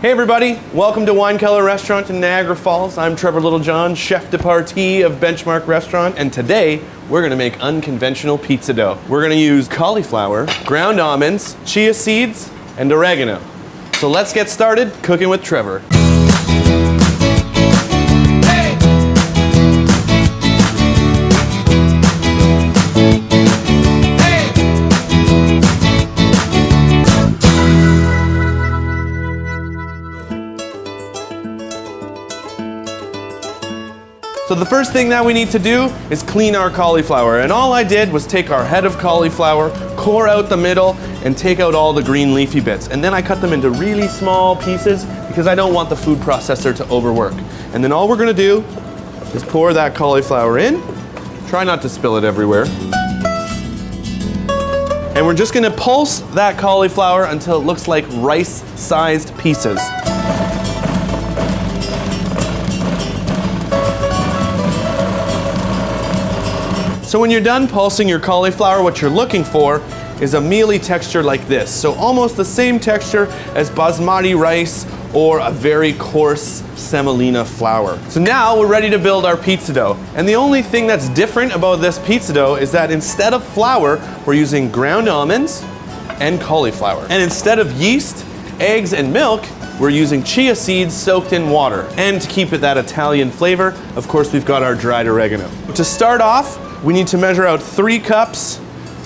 Hey everybody, welcome to Wine Cellar Restaurant in Niagara Falls. I'm Trevor Littlejohn, chef de partie of Benchmark Restaurant, and today we're gonna make unconventional pizza dough. We're gonna use cauliflower, ground almonds, chia seeds, and oregano. So let's get started cooking with Trevor. So the first thing that we need to do is clean our cauliflower. And all I did was take our head of cauliflower, core out the middle, and take out all the green leafy bits. And then I cut them into really small pieces because I don't want the food processor to overwork. And then all we're gonna do is pour that cauliflower in. Try not to spill it everywhere. And we're just gonna pulse that cauliflower until it looks like rice-sized pieces. So when you're done pulsing your cauliflower, what you're looking for is a mealy texture like this. So almost the same texture as basmati rice or a very coarse semolina flour. So now we're ready to build our pizza dough. And the only thing that's different about this pizza dough is that instead of flour, we're using ground almonds and cauliflower. And instead of yeast, eggs, and milk, we're using chia seeds soaked in water. And to keep it that Italian flavor, of course, we've got our dried oregano. To start off, we need to measure out 3 cups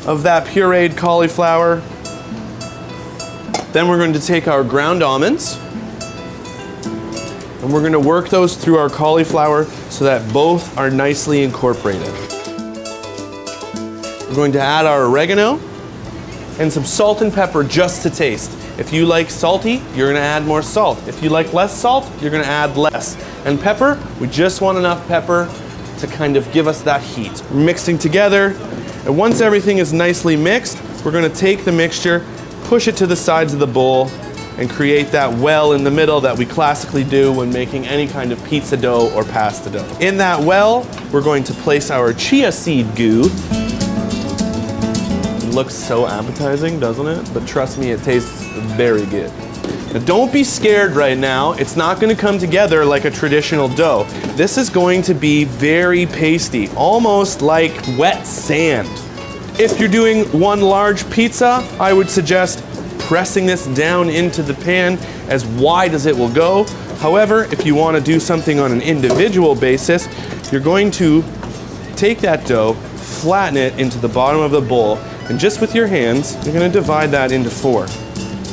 of that pureed cauliflower. Then we're going to take our ground almonds and we're going to work those through our cauliflower so that both are nicely incorporated. We're going to add our oregano and some salt and pepper just to taste. If you like salty, you're going to add more salt. If you like less salt, you're going to add less. And pepper, we just want enough pepper to kind of give us that heat. Mixing together, and once everything is nicely mixed, we're gonna take the mixture, push it to the sides of the bowl, and create that well in the middle that we classically do when making any kind of pizza dough or pasta dough. In that well, we're going to place our chia seed goo. It looks so appetizing, doesn't it? But trust me, it tastes very good. Now don't be scared right now. It's not going to come together like a traditional dough. This is going to be very pasty, almost like wet sand. If you're doing one large pizza, I would suggest pressing this down into the pan as wide as it will go. However, if you want to do something on an individual basis, you're going to take that dough, flatten it into the bottom of the bowl, and just with your hands, you're going to divide that into 4.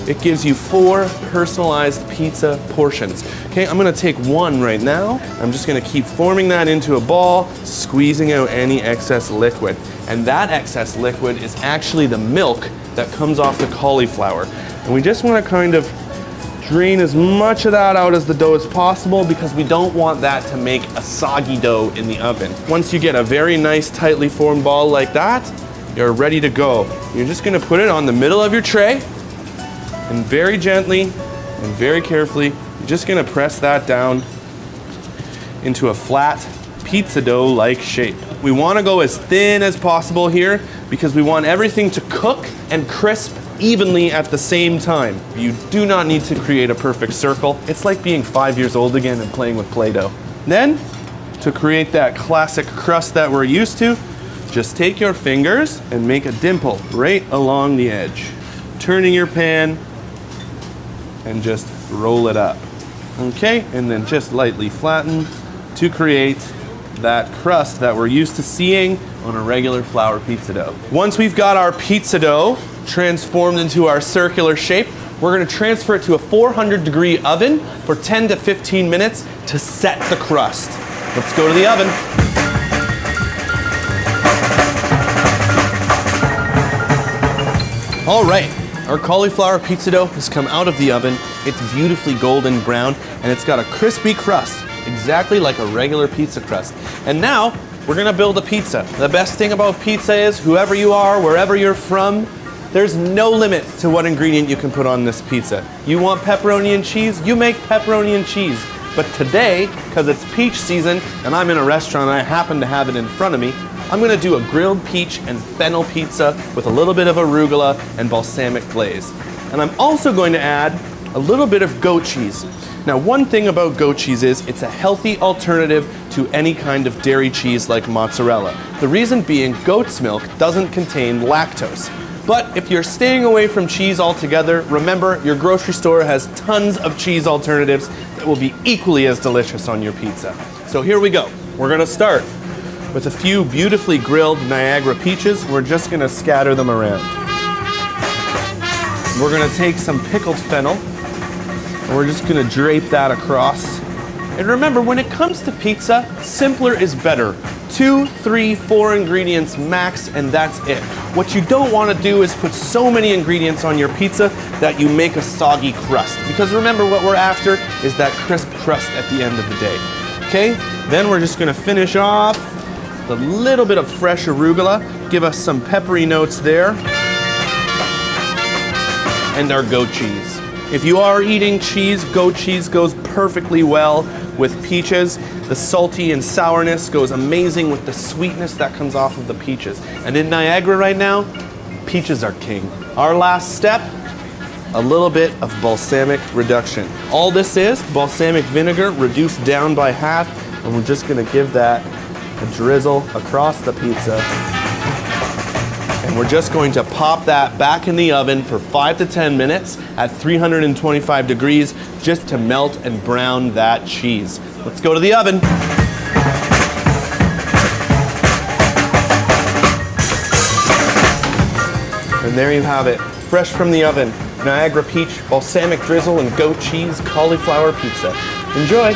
It gives you 4 personalized pizza portions. Okay, I'm gonna take 1 right now. I'm just gonna keep forming that into a ball, squeezing out any excess liquid. And that excess liquid is actually the milk that comes off the cauliflower. And we just wanna kind of drain as much of that out as the dough as possible because we don't want that to make a soggy dough in the oven. Once you get a very nice tightly formed ball like that, you're ready to go. You're just gonna put it on the middle of your tray, and very gently and very carefully, you're just gonna press that down into a flat pizza dough-like shape. We wanna go as thin as possible here because we want everything to cook and crisp evenly at the same time. You do not need to create a perfect circle. It's like being 5 years old again and playing with Play-Doh. Then, to create that classic crust that we're used to, just take your fingers and make a dimple right along the edge. Turning your pan, and just roll it up. Okay, and then just lightly flatten to create that crust that we're used to seeing on a regular flour pizza dough. Once we've got our pizza dough transformed into our circular shape, we're gonna transfer it to a 400-degree oven for 10 to 15 minutes to set the crust. Let's go to the oven. All right. Our cauliflower pizza dough has come out of the oven. It's beautifully golden brown and it's got a crispy crust, exactly like a regular pizza crust. And now we're gonna build a pizza. The best thing about pizza is whoever you are, wherever you're from, there's no limit to what ingredient you can put on this pizza. You want pepperoni and cheese? You make pepperoni and cheese. But today, because it's peach season and I'm in a restaurant and I happen to have it in front of me, I'm gonna do a grilled peach and fennel pizza with a little bit of arugula and balsamic glaze. And I'm also going to add a little bit of goat cheese. Now, one thing about goat cheese is it's a healthy alternative to any kind of dairy cheese like mozzarella. The reason being, goat's milk doesn't contain lactose. But if you're staying away from cheese altogether, remember your grocery store has tons of cheese alternatives that will be equally as delicious on your pizza. So here we go. We're gonna start with a few beautifully grilled Niagara peaches. We're just gonna scatter them around. We're gonna take some pickled fennel and we're just gonna drape that across. And remember, when it comes to pizza, simpler is better. 2, 3, 4 ingredients max, and that's it. What you don't want to do is put so many ingredients on your pizza that you make a soggy crust. Because remember, what we're after is that crisp crust at the end of the day. Okay? Then we're just gonna finish off with a little bit of fresh arugula, give us some peppery notes there, and our goat cheese. If you are eating cheese, goat cheese goes perfectly well with peaches. The salty and sourness goes amazing with the sweetness that comes off of the peaches. And in Niagara right now, peaches are king. Our last step, a little bit of balsamic reduction. All this is balsamic vinegar reduced down by half, and we're just gonna give that a drizzle across the pizza. And we're just going to pop that back in the oven for 5 to 10 minutes at 325 degrees just to melt and brown that cheese. Let's go to the oven. And there you have it, fresh from the oven, Niagara peach, balsamic drizzle, and goat cheese cauliflower pizza. Enjoy.